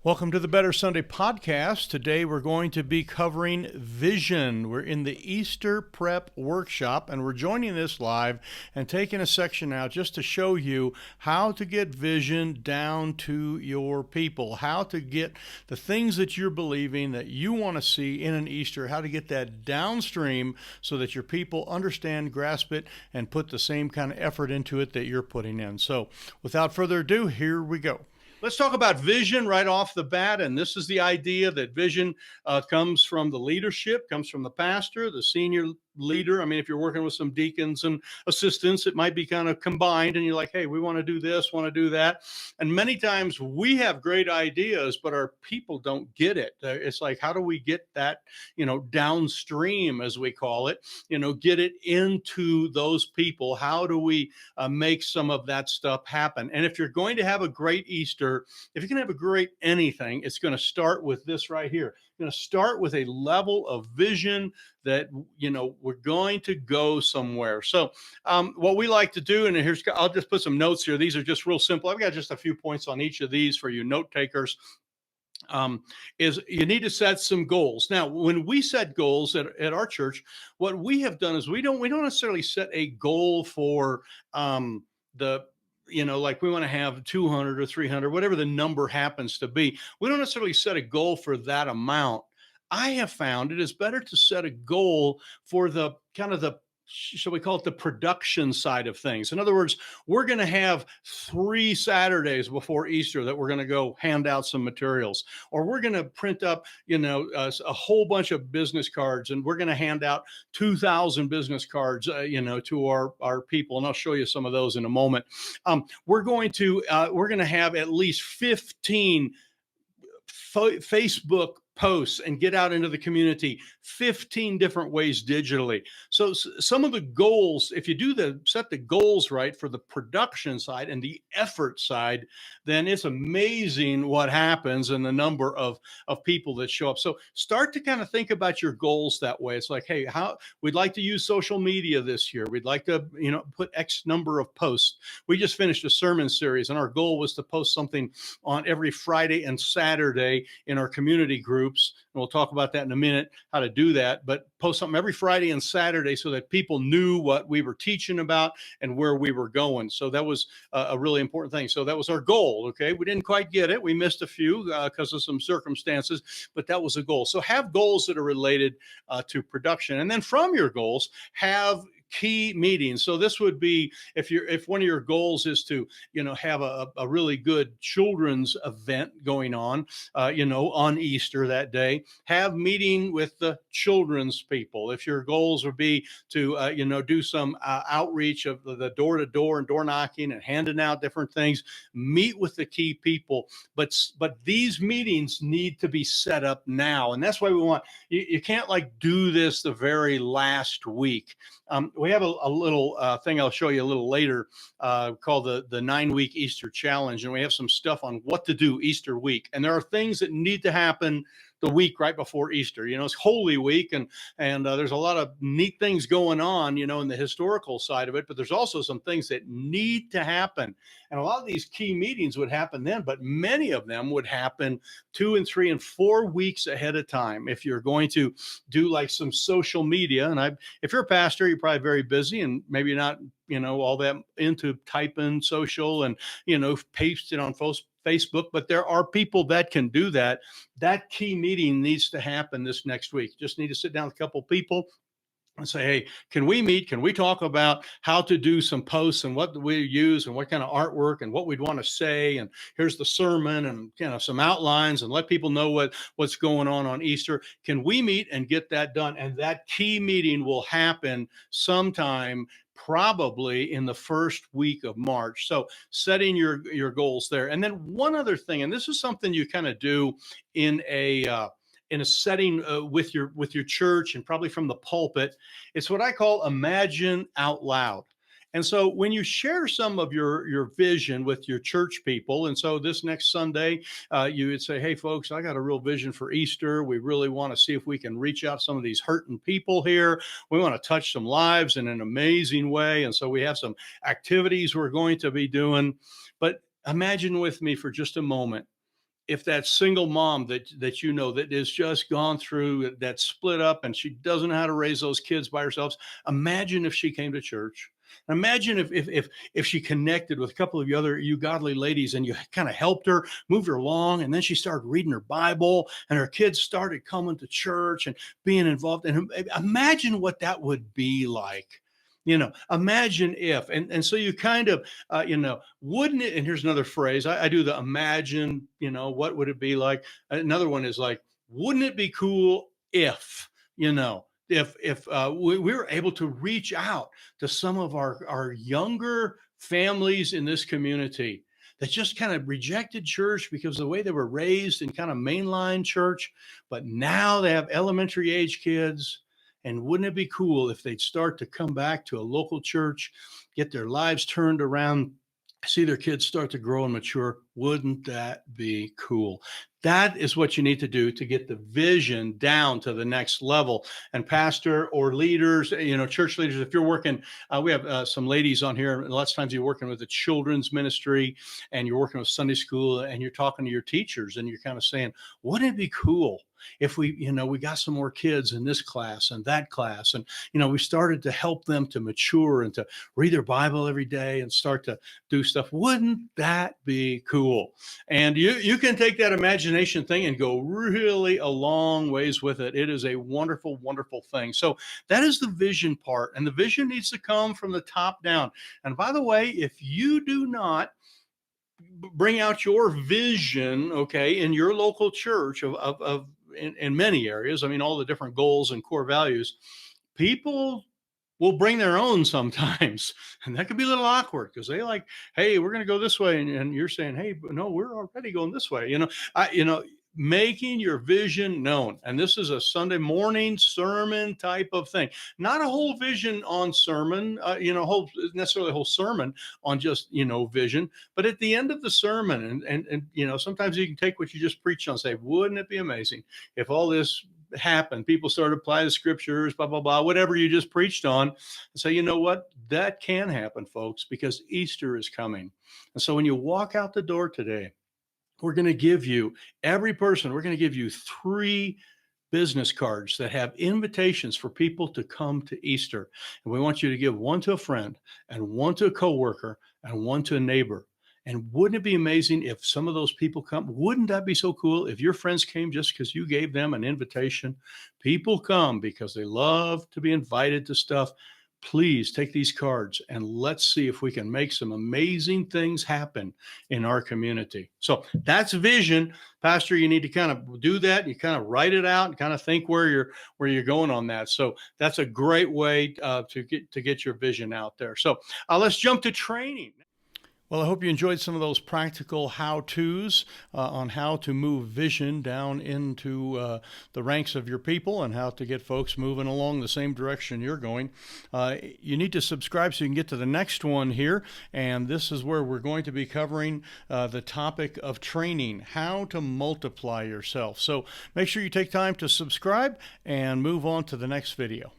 Welcome to the Better Sunday podcast. Today we're going to be covering vision. We're in the Easter prep workshop and we're joining this live and taking a section out just to show you how to get vision down to your people, how to get the things that you're believing that you want to see in an Easter, how to get that downstream so that your people understand, grasp it, and put the same kind of effort into it that you're putting in. So without further ado, here we go. Let's talk about vision right off the bat. And this is the idea that vision comes from the leadership, comes from the pastor, the senior leader. I mean, if you're working with some deacons and assistants, it might be kind of combined and you're like, hey, we want to do this, want to do that. And many times we have great ideas, but our people don't get it. It's like, how do we get that, downstream, as we call it, get it into those people? How do we make some of that stuff happen? And if you're going to have a great Easter, if you're going to have a great anything, it's going to start with this right here. Going to start with a level of vision that we're going to go somewhere. So what we like to do, and I'll just put some notes here. These are just real simple. I've got just a few points on each of these for you note takers. Is you need to set some goals. Now, when we set goals at our church, what we have done is we don't necessarily set a goal for like we want to have 200 or 300, whatever the number happens to be. We don't necessarily set a goal for that amount. I have found it is better to set a goal for the kind of shall we call it the production side of things. In other words, we're going to have 3 Saturdays before Easter that we're going to go hand out some materials, or we're going to print up, a whole bunch of business cards, and we're going to hand out 2,000 business cards, to our people. And I'll show you some of those in a moment. We're going to have at least 15 Facebook posts and get out into the community 15 different ways digitally. So some of the goals, if you set the goals right for the production side and the effort side, then it's amazing what happens and the number of people that show up. So start to kind of think about your goals that way. It's like, hey, we'd like to use social media this year. We'd like to, put X number of posts. We just finished a sermon series and our goal was to post something on every Friday and Saturday in our community groups. And we'll talk about that in a minute, how to do that, but post something every Friday and Saturday so that people knew what we were teaching about and where we were going. So that was a really important thing. So that was our goal. Okay. We didn't quite get it. We missed a few because of some circumstances, but that was a goal. So have goals that are related to production. And then from your goals, have key meetings. So this would be if one of your goals is to have a really good children's event going on on Easter that day, have meeting with the children's people. If your goals would be to do some outreach of the door to door and door knocking and handing out different things, meet with the key people. But these meetings need to be set up now, and that's why we want you can't do this the very last week. We have a little thing I'll show you a little later called the 9-week Easter challenge. And we have some stuff on what to do Easter week. And there are things that need to happen the week right before Easter. It's Holy Week, and there's a lot of neat things going on, in the historical side of it, but there's also some things that need to happen. And a lot of these key meetings would happen then, but many of them would happen 2 and 3 and 4 weeks ahead of time. If you're going to do some social media, and if you're a pastor, you're probably very busy and maybe not, all that into typing social and, paste it on Facebook, but there are people that can do that. That key meeting needs to happen this next week. Just need to sit down with a couple people and say, hey, can we meet? Can we talk about how to do some posts and what we use and what kind of artwork and what we'd want to say? And here's the sermon and some outlines, and let people know what's going on Easter. Can we meet and get that done? And that key meeting will happen sometime probably in the first week of March. So setting your goals there. And then one other thing, and this is something you kind of do in a setting with your church and probably from the pulpit. It's what I call imagine out loud. And so when you share some of your vision with your church people, and so this next Sunday, you would say, hey, folks, I got a real vision for Easter. We really want to see if we can reach out to some of these hurting people here. We want to touch some lives in an amazing way. And so we have some activities we're going to be doing. But imagine with me for just a moment if that single mom that you know that is just gone through that split up and she doesn't know how to raise those kids by herself, imagine if she came to church. Imagine if she connected with a couple of you other you godly ladies and you kind of helped her, moved her along, and then she started reading her Bible and her kids started coming to church and being involved. And imagine what that would be like. Imagine if, and so you kind of, wouldn't it? And here's another phrase. I do the imagine, what would it be like? Another one is like, wouldn't it be cool if, we were able to reach out to some of our younger families in this community that just kind of rejected church because of the way they were raised in kind of mainline church, but now they have elementary age kids. And wouldn't it be cool if they'd start to come back to a local church, get their lives turned around, see their kids start to grow and mature? Wouldn't that be cool? That is what you need to do to get the vision down to the next level. And pastor or leaders, church leaders, if you're working, we have some ladies on here. Lots of times you're working with the children's ministry and you're working with Sunday school and you're talking to your teachers and you're kind of saying, wouldn't it be cool if we got some more kids in this class and that class, and we started to help them to mature and to read their Bible every day and start to do stuff? Wouldn't that be cool? And you can take that imagination thing and go really a long ways with it. It is a wonderful, wonderful thing. So that is the vision part, and the vision needs to come from the top down. And by the way, if you do not bring out your vision, okay, in your local church in many areas, I mean, all the different goals and core values, people will bring their own sometimes. And that can be a little awkward because they like, hey, we're going to go this way. And you're saying, hey, no, we're already going this way. Making your vision known. And this is a Sunday morning sermon type of thing, not a whole vision on sermon, necessarily a whole sermon on just, vision, but at the end of the sermon. And sometimes you can take what you just preached on and say, wouldn't it be amazing if all this happened? People started to apply the scriptures, blah, blah, blah, whatever you just preached on, and say, you know what? That can happen, folks, because Easter is coming. And so when you walk out the door today, we're going to give you, every person, we're going to give you 3 business cards that have invitations for people to come to Easter. And we want you to give one to a friend and one to a coworker and one to a neighbor. And wouldn't it be amazing if some of those people come? Wouldn't that be so cool if your friends came just because you gave them an invitation? People come because they love to be invited to stuff. Please take these cards and let's see if we can make some amazing things happen in our community. So that's vision. Pastor, you need to kind of do that. You kind of write it out and kind of think where you're going on that. So that's a great way to get your vision out there. So let's jump to training. Well, I hope you enjoyed some of those practical how-tos on how to move vision down into the ranks of your people and how to get folks moving along the same direction you're going. You need to subscribe so you can get to the next one here. And this is where we're going to be covering the topic of training, how to multiply yourself. So make sure you take time to subscribe and move on to the next video.